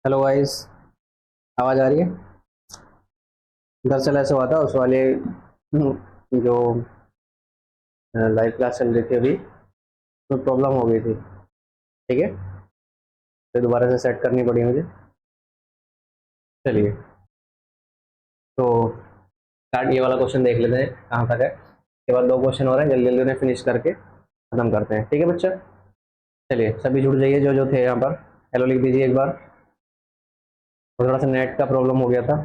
Hello guys, आवाज़ आ रही है। दरअसल ऐसा हुआ था उस वाले जो लाइव क्लास चल रही थी अभी, तो प्रॉब्लम हो गई थी। ठीक है, तो दोबारा से सेट करनी पड़ी मुझे। चलिए, तो स्टार्ट ये वाला क्वेश्चन देख लेते हैं कहाँ तक है। इसके बाद 2 क्वेश्चन हो रहे हैं, जल्दी जल्दी उन्हें फिनिश करके ख़त्म करते हैं। ठीक है बच्चा, चलिए सभी जुड़ जाइए जो जो थे यहाँ पर। हेलो लिख दीजिए एक बार। और थोड़ा सा नेट का प्रॉब्लम हो गया था,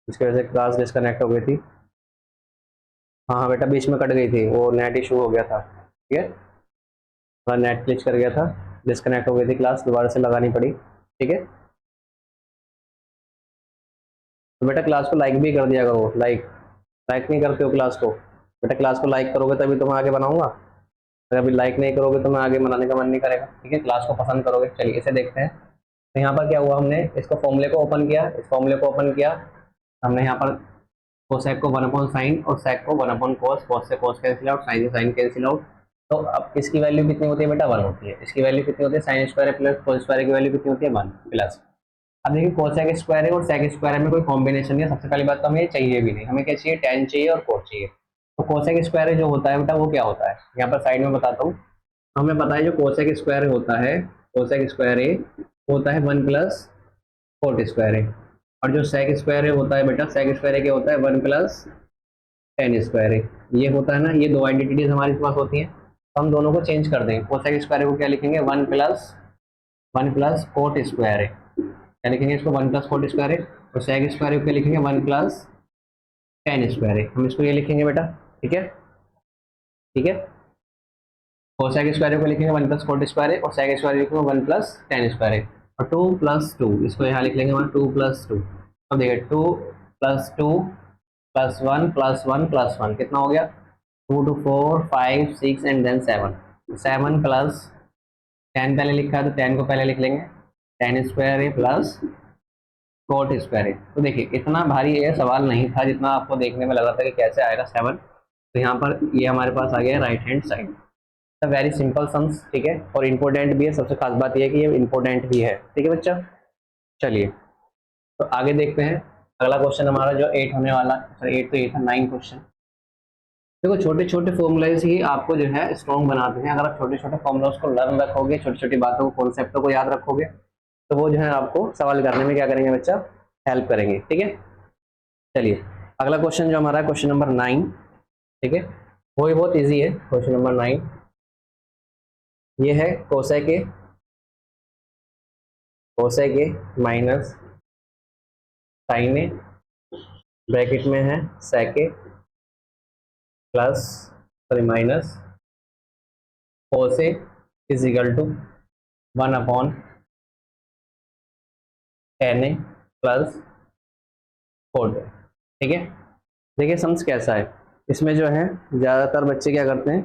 इसकी वजह से क्लास डिस्कनेक्ट हो गई थी। हाँ हाँ बेटा, बीच में कट गई थी, वो नेट इशू हो गया था। ठीक है, थोड़ा नेट ग्लिच कर गया था, डिस्कनेक्ट हो गई थी क्लास, दोबारा से लगानी पड़ी। ठीक है, तो बेटा क्लास को लाइक भी कर दिया करो। लाइक लाइक नहीं करते हो क्लास को? बेटा क्लास को लाइक करोगे तभी तो मैं आगे बनाऊंगा। अगर अभी लाइक नहीं करोगे तो मैं आगे बनाने का मन नहीं करेगा। ठीक है, क्लास को पसंद करोगे। चलिए इसे देखते हैं। तो यहाँ पर क्या हुआ, हमने इसको फॉर्मूले को ओपन किया, इस फॉर्मूले को ओपन किया हमने। यहाँ पर कोसेक को 1/sin और सेक को 1/cos, cos से cos कैंसिल आउट, sin से sin कैंसिल आउट। तो अब इसकी वैल्यू कितनी होती है बेटा? 1 होती है। इसकी वैल्यू कितनी होती है? sin square plus cos square की वैल्यू कितनी होती है? 1 प्लस। अब देखिए कोसेक स्क्वायर है और सेक स्क्वायर में कोई कॉम्बिनेशन नहीं है। सबसे पहली बात तो हमें चाहिए भी नहीं, हमें क्या चाहिए? tan चाहिए और cos चाहिए। तो कोसेक स्क्वायर जो होता है बेटा वो क्या होता है, यहाँ पर साइड में बताता हूँ। हमें पता है जो कोसेक स्क्वायर होता है, कोसेक स्क्वायर होता है 1 प्लस कोट स्क्वायर है। और जो सेक स्क्वायर होता है बेटा, सेक स्क्वायर क्या होता है? 1 प्लस टेन स्क्वायर है। ये होता है ना, ये दो आइडेंटिटीज हमारे पास होती हैं। तो हम दोनों को चेंज कर देंगे। कोसेक स्क्वायर को क्या लिखेंगे? 1 प्लस कोट स्क्वायर है। क्या लिखेंगे इसको? 1 प्लस कोट स्क्वायर है। और सेक स्क्वायर को क्या लिखेंगे? 1 प्लस टेन स्क्वायर है। हम इसको ये लिखेंगे बेटा। ठीक है, ठीक है। कोसेक स्क्वायर को लिखेंगे 1 प्लस कोट स्क्वायर है और सेक स्क्वायर लिखेंगे 1 प्लस टेन स्क्वायर है। और 2 प्लस 2 इसको यहाँ लिख लेंगे 2 प्लस 2। अब देखिए 2 प्लस 2 प्लस 1 प्लस 1 प्लस 1 कितना हो गया? 2 to 4 5 6 एंड देन 7। 7 प्लस 10 पहले लिखा है तो 10 को पहले लिख लेंगे। 10 स्क्वायर है प्लस कोट स्क्वायर है। तो देखिए इतना भारी ये सवाल नहीं था जितना आपको देखने में लगा था कि कैसे आएगा 7। तो यहाँ पर ये हमारे पास आ गया राइट हैंड साइड। तो वेरी सिंपल सम्स। ठीक है, और इम्पोर्टेंट भी है। सबसे खास बात यह है कि ये इम्पोर्टेंट भी है। ठीक है बच्चा, चलिए तो आगे देखते हैं। अगला क्वेश्चन हमारा जो 8 होने वाला, सॉरी 8 तो ये था, 9 क्वेश्चन। देखो छोटे छोटे फॉर्मूलाज ही आपको जो है स्ट्रॉन्ग बनाते हैं। अगर आप छोटे छोटे फॉर्मूलाज को लर्न रखोगे, छोटी छोटी बातों को, कॉन्सेप्टों को याद रखोगे, तो वो जो है आपको सवाल करने में क्या करेंगे बच्चा? हेल्प करेंगे। ठीक है, चलिए अगला क्वेश्चन जो हमारा है क्वेश्चन नंबर 9। ठीक है, वो भी बहुत ईजी है। क्वेश्चन नंबर 9 ये है cosec A minus sine A, bracket में है sec A plus sorry minus cos A is equal to 1/tan A plus cot A. ठीक है, देखिए सम्स कैसा है। इसमें जो है ज़्यादातर बच्चे क्या करते हैं?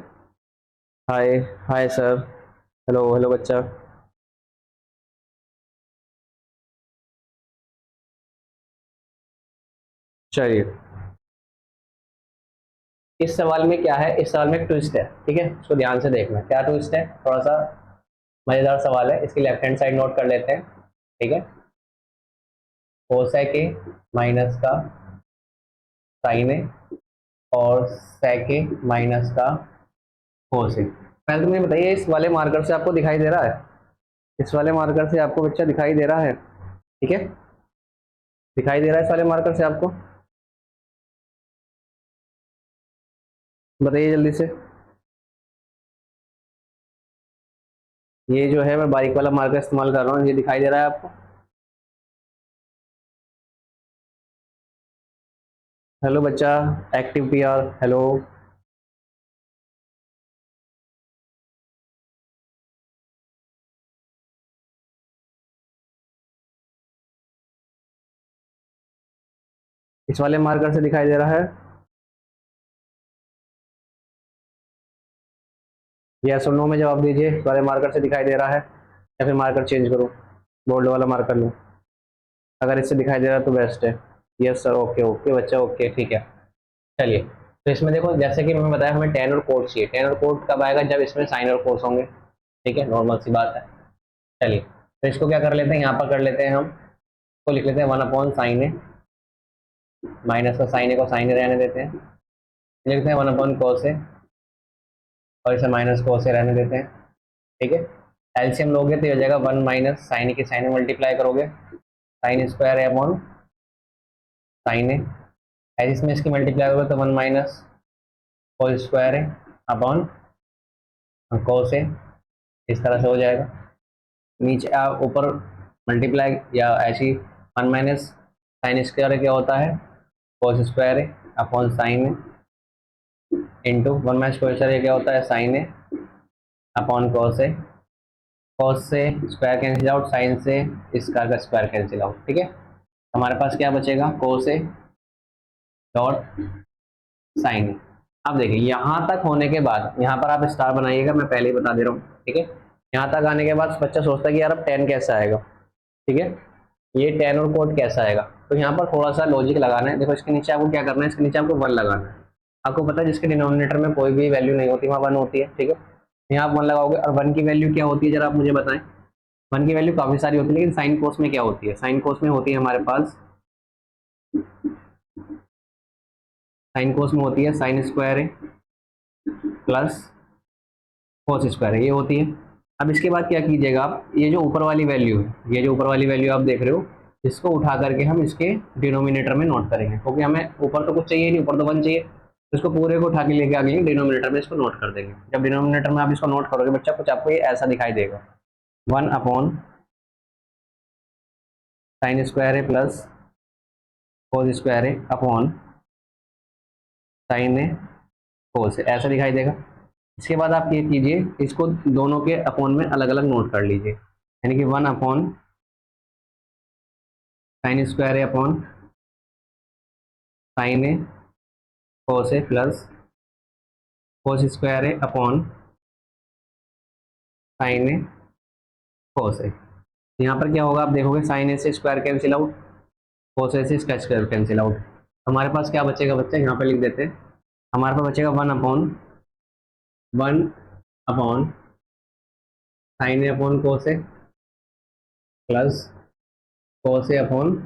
हाय हाय सर, हेलो हेलो बच्चा। चलिए इस सवाल में क्या है, इस सवाल में एक ट्विस्ट है। ठीक है, इसको ध्यान से देखना। क्या ट्विस्ट है? थोड़ा सा मजेदार सवाल है। इसकी लेफ्ट हैंड साइड नोट कर लेते हैं। ठीक है, कोसेक ए माइनस का साइन ए और सेक ए माइनस का कोस ए। पहले तो मुझे बताइए, इस वाले मार्कर से आपको दिखाई दे रहा है? इस वाले मार्कर से आपको बच्चा दिखाई दे रहा है? ठीक है, दिखाई दे रहा है इस वाले मार्कर से आपको? बताइए जल्दी से। ये जो है मैं बारीक वाला मार्कर इस्तेमाल कर रहा हूँ, ये दिखाई दे रहा है आपको? हेलो बच्चा, एक्टिव पीआर, हेलो। इस वाले मार्कर से दिखाई दे रहा है? यस और नो में जवाब दीजिए। इस वाले मार्कर से दिखाई दे रहा है या फिर मार्कर चेंज करो, बोल्ड वाला मार्कर लो। अगर इससे दिखाई दे रहा है तो बेस्ट है। यस सर, ओके ओके बच्चा, ओके ठीक है। चलिए तो इसमें देखो, जैसे कि मैंने बताया हमें टेन और कोट चाहिए। टेन और कोट कब आएगा? जब इसमें साइन और कोस होंगे। ठीक है, नॉर्मल सी बात है। चलिए तो इसको क्या कर लेते हैं, यहाँ पर कर लेते हैं हम तो लिख लेते हैं 1/sin A, माइनस का साइन ए को साइन ए रहने देते हैं, लिखते हैं 1/cos A, और इसे माइनस cos A रहने देते हैं। ठीक है, एलसीएम लोगे तो ये हो जाएगा 1 माइनस साइन ए की साइन ए मल्टीप्लाई करोगे sine square A upon sine A, ऐसे इसमें इसकी मल्टीप्लाई करोगे तो 1 minus whole square A upon cos A, इस तरह से हो जाएगा। नीचे आप ऊपर मल्टीप्लाई या ऐसी 1 माइनस साइन स्क्वायर क्या होता है cos square A upon sine A into 1 minus cos square क्या होता है साइन ए अपॉन cos ए, cos से स्क्वायर कैंसिल आउट, साइन से इसका का स्क्वायर कैंसिल आउट। ठीक है, हमारे पास क्या बचेगा cos ए डॉट साइन ए। अब देखिए यहाँ तक होने के बाद यहाँ पर आप स्टार बनाइएगा, मैं पहले ही बता दे रहा हूँ। ठीक है, यहाँ तक आने के बाद बच्चा सोचता है कि यार अब tan कैसा आएगा। ठीक है, ये tan और cot कैसा आएगा, तो यहाँ पर थोड़ा सा लॉजिक लगाना है। देखो इसके नीचे आपको क्या करना है, इसके नीचे आपको 1 लगाना है। आपको पता है जिसके डिनोमिनेटर में कोई भी वैल्यू नहीं होती वहाँ 1 होती है। ठीक है, यहाँ आप 1 लगाओगे, और 1 की वैल्यू क्या होती है जरा आप मुझे बताएं। 1 की वैल्यू काफी सारी होती है, लेकिन साइन कोस में क्या होती है, साइन कोस में होती है हमारे पास, साइन कोस में होती है साइन स्क्वायर है प्लस कोस स्क्वायर है, ये होती है। अब इसके बाद क्या कीजिएगा आप, ये जो ऊपर वाली वैल्यू है, ये जो ऊपर वाली वैल्यू आप देख रहे हो, इसको उठा करके हम इसके डिनोमिनेटर में नोट करेंगे, क्योंकि हमें ऊपर तो कुछ चाहिए नहीं, ऊपर तो 1 चाहिए, तो इसको पूरे को उठा के लेके आगे डिनोमिनेटर में इसको नोट कर देंगे। जब डिनोमिनेटर में आप इसको नोट करोगे बच्चा, कुछ आपको ये ऐसा दिखाई देगा, 1 अपॉन साइन स्क्वायर है प्लस कोस स्क्वायर है अपॉन साइन है कोस है, ऐसा दिखाई देगा। इसके बाद आप ये कीजिए, इसको दोनों के अपॉन में अलग अलग नोट कर लीजिए, यानी कि 1 अपॉन साइन स्क्वायर है अपॉन साइन है कोस है प्लस कोस स्क्वायर है अपॉन साइन है कोस है। यहाँ पर क्या होगा आप देखोगे, साइन ए से स्क्वायर कैंसिल आउट, कोस ए से इसका स्क्वायर कैंसिल आउट, हमारे पास क्या बचेगा बच्चे, यहाँ पे लिख देते हैं, हमारे पास बचेगा 1 अपॉन साइन ए अपॉन कोस ए प्लस कोस ए अपॉन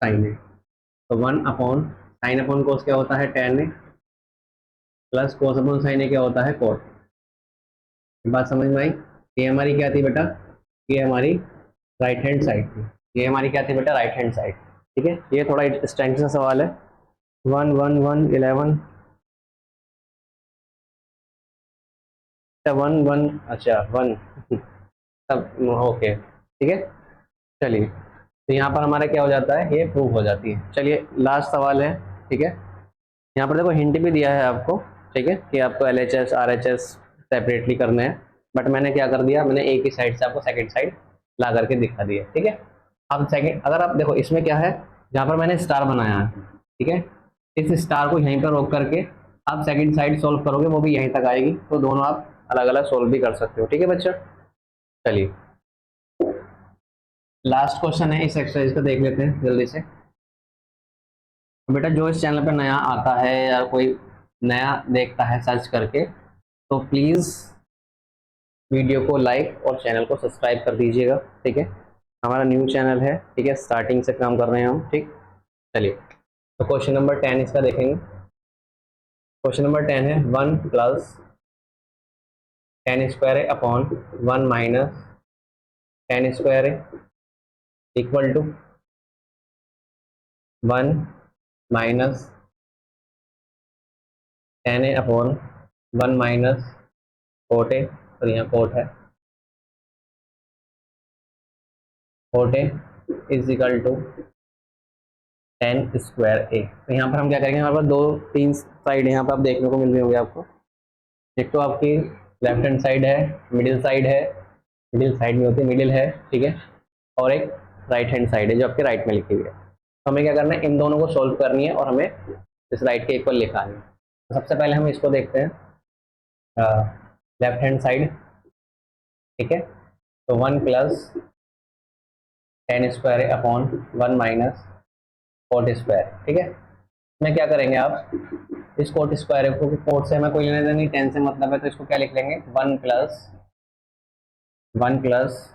साइन ए। तो 1 अपॉन साइन अपॉन कोस क्या होता है tan ए प्लस कोस अपॉन साइन ए क्या होता है cot। बात समझ में आई। ये हमारी क्या थी बेटा, ये हमारी राइट हैंड साइड थी, ये हमारी क्या थी बेटा, राइट हैंड साइड। ठीक है, ये थोड़ा स्ट्रेंथ का सवाल है। 1 1 1 11 1 1 अच्छा 1 सब ओके। ठीक है, चलिए, तो यहाँ पर हमारा क्या हो जाता है, ये प्रूफ हो जाती है। चलिए लास्ट सवाल है। ठीक है, यहाँ पर देखो हिंट भी दिया है आपको, ठीक है, कि आपको LHS RHS सेपरेटली करने हैं, बट मैंने क्या कर दिया, मैंने एक ही साइड से आपको सेकंड साइड ला करके दिखा दिया। ठीक है, अब सेकंड, अगर आप देखो इसमें क्या है, जहाँ पर मैंने स्टार बनाया है, ठीक है, इस स्टार को यहीं पर रोक करके आप सेकंड साइड सोल्व करोगे, वो भी यहीं तक आएगी, तो दोनों आप अलग अलग सोल्व भी कर सकते हो। ठीक है बच्चों, चलिए लास्ट क्वेश्चन है इस एक्सरसाइज को देख लेते हैं जल्दी से। बेटा जो इस चैनल पर नया आता है या कोई नया देखता है सर्च करके, तो प्लीज़ वीडियो को लाइक और चैनल को सब्सक्राइब कर दीजिएगा। ठीक है, हमारा न्यू चैनल है, ठीक है, स्टार्टिंग से काम कर रहे हैं हम। ठीक, चलिए तो क्वेश्चन नंबर 10 इसका देखेंगे। क्वेश्चन नंबर 10 है 1 प्लस tan स्क्वायर है अपॉन 1 माइनस tan स्क्वायर है equal to 1 minus tan A upon 1 minus cot A, और यहाँ cot है, cot A is equal to tan square A. तो यहाँ पर हम क्या करेंगे, हमारे पास 2 3 साइड यहाँ पर आप देखने को मिल रही होंगी आपको। एक तो आपकी लेफ्ट हैंड साइड है, मिडिल साइड है, मिडिल साइड में होती है, मिडिल है, ठीक है, और एक राइट हैंड साइड है जो आपके राइट में लिखी हुई है। तो हमें क्या करना है, इन दोनों को सोल्व करनी है और हमें इस राइट के इक्वल लिखा है। तो सबसे पहले हम इसको देखते हैं, लेफ्ट हैंड साइड, ठीक है, तो 1 प्लस tan स्क्वायर है अपॉन 1 माइनस cot स्क्वायर। ठीक है, इसमें क्या करेंगे आप, इस cot स्क्वायर को, cot से हमें कोई लेना देना नहीं, tan से मतलब है, तो इसको क्या लिख लेंगे, 1 plus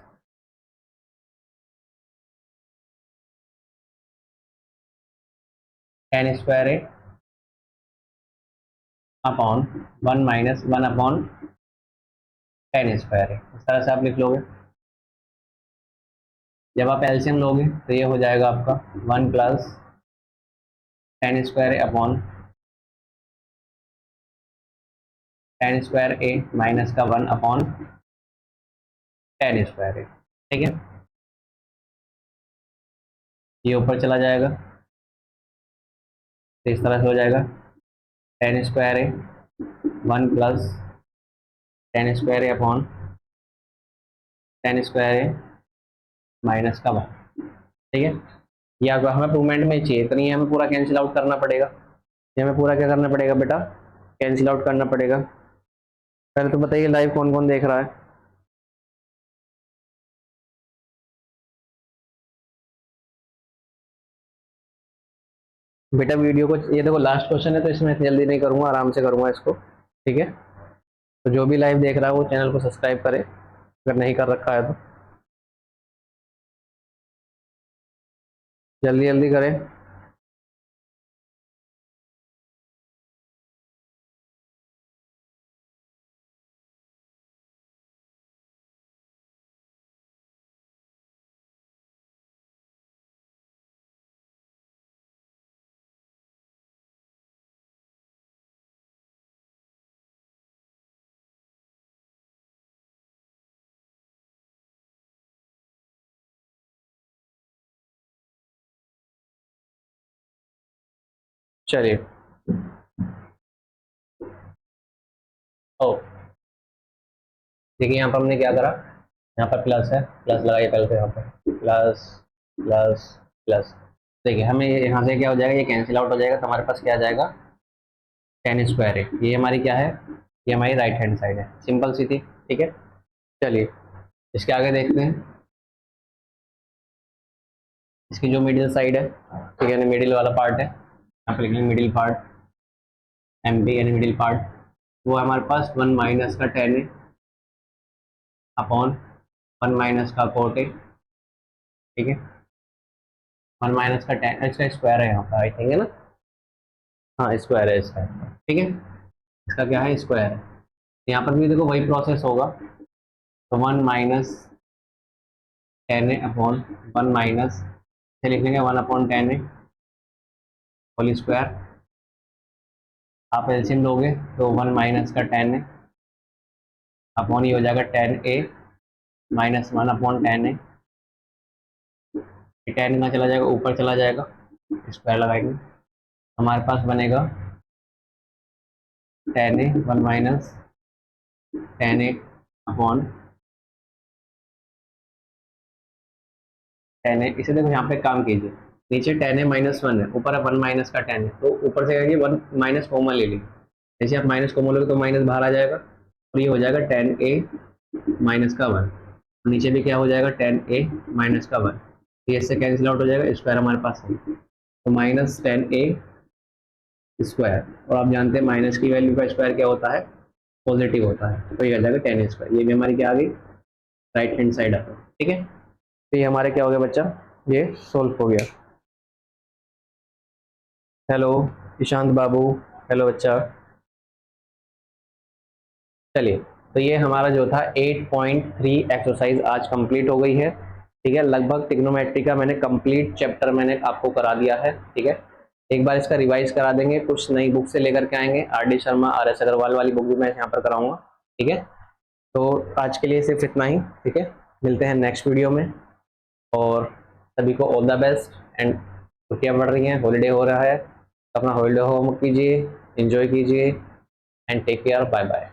ten square A upon 1 - 1 upon ten square ए, इस तरह से आप लिख लोगे। जब आप एलसीएम लोगे तो ये हो जाएगा आपका 1 + ten square A upon ten square A minus का 1 अपॉन टेन स्क्वायर ए, ठीक है। ये ऊपर चला जाएगा तो इस तरह से हो जाएगा ten square A 1 + ten square A upon ten square A minus का 1, ठीक है। ये अगर हमें प्रूवमेंट में चाहिए तो नहीं, हमें पूरा कैंसिल आउट करना पड़ेगा। ये हमें पूरा क्या करना पड़ेगा बेटा, कैंसिल आउट करना पड़ेगा। पहले तो बताइए लाइव कौन कौन देख रहा है। बेटा वीडियो को, ये देखो लास्ट क्वेश्चन है तो इसमें जल्दी नहीं करूंगा, आराम से करूंगा इसको, ठीक है। तो जो भी लाइव देख रहा है वो चैनल को सब्सक्राइब करे अगर नहीं कर रखा है तो, जल्दी जल्दी करें। चलिए ओ, देखिए यहाँ पर हमने क्या करा, यहाँ पर प्लस है, प्लस लगाइए पहले से, यहाँ पर प्लस प्लस प्लस। देखिए हमें यहाँ से क्या हो जाएगा, ये कैंसिल आउट हो जाएगा तो हमारे पास क्या आ जाएगा, टेन स्क्वायर है। ये हमारी क्या है, ये हमारी राइट हैंड साइड है, सिंपल सी थी, ठीक है। चलिए इसके आगे देखते हैं, इसकी जो मिडिल साइड है, ठीक है, मिडिल वाला पार्ट है, यहाँ पर लिखेंगे मिडिल पार्ट, एम पी यानी मिडिल पार्ट, वो हमारे पास 1 - का 10 है अपॉन 1 - का कोट है, ठीक है। 1 - का 10, इसका स्क्वायर है यहाँ पर आई थिंक, है ना, हाँ स्क्वायर है इसका, ठीक है। इसका क्या है, स्क्वायर है। यहाँ पर भी देखो वही प्रोसेस होगा, तो 1 - 10 है अपॉन 1 से लिखेंगे 1/10 है होल स्क्वायर। आप एलसीएम लोगे तो 1 - का 10 है अपॉन, ये हो जाएगा 10a - 1/10 है। 10 कहाँ चला जाएगा, ऊपर चला जाएगा, स्क्वायर लगाएंगे, हमारे पास बनेगा 10a 1 - 10a अपॉन 10a। इसे देखो यहाँ पे काम कीजिए, नीचे 10a - 1 है, ऊपर 1 - का 10 है, तो ऊपर से आएगी 1 माइनस कॉमन ले लीजिए, जैसे आप माइनस कॉमन लोगे तो माइनस बाहर आ जाएगा और ये हो जाएगा 10a - का 1। नीचे भी क्या हो जाएगा, 10a - का 1, ये इससे कैंसिल आउट हो जाएगा, स्क्वायर हमारे पास है तो -10a² और आप जानते हैं माइनस की वैल्यू का स्क्वायर क्या होता है, पॉजिटिव होता है, तो ये आ जाएगा 10a²। ये भी हमारी क्या आ गई, राइट हैंड साइड आ गई, ठीक है। तो ये हमारे क्या हो गया बच्चा, ये सोल्व हो गया। हेलो ईशांत बाबू, हेलो बच्चा। चलिए तो ये हमारा जो था 8.3 एक्सरसाइज आज कंप्लीट हो गई है, ठीक है। लगभग ट्रिग्नोमेट्री का मैंने कंप्लीट चैप्टर मैंने आपको करा दिया है, ठीक है। एक बार इसका रिवाइज करा देंगे, कुछ नई बुक से लेकर के आएंगे, R D Sharma, R S Agarwal वाली बुक भी मैं यहाँ पर कराऊंगा, ठीक है। तो आज के लिए सिर्फ इतना ही, ठीक है। मिलते हैं नेक्स्ट वीडियो में, और सभी को ऑल द बेस्ट। एंड छुट्टियाँ पड़ रही हैं, हॉलीडे हो रहा है, अपना हॉलीडे होमवर्क कीजिए, एंजॉय कीजिए, and take care, bye bye.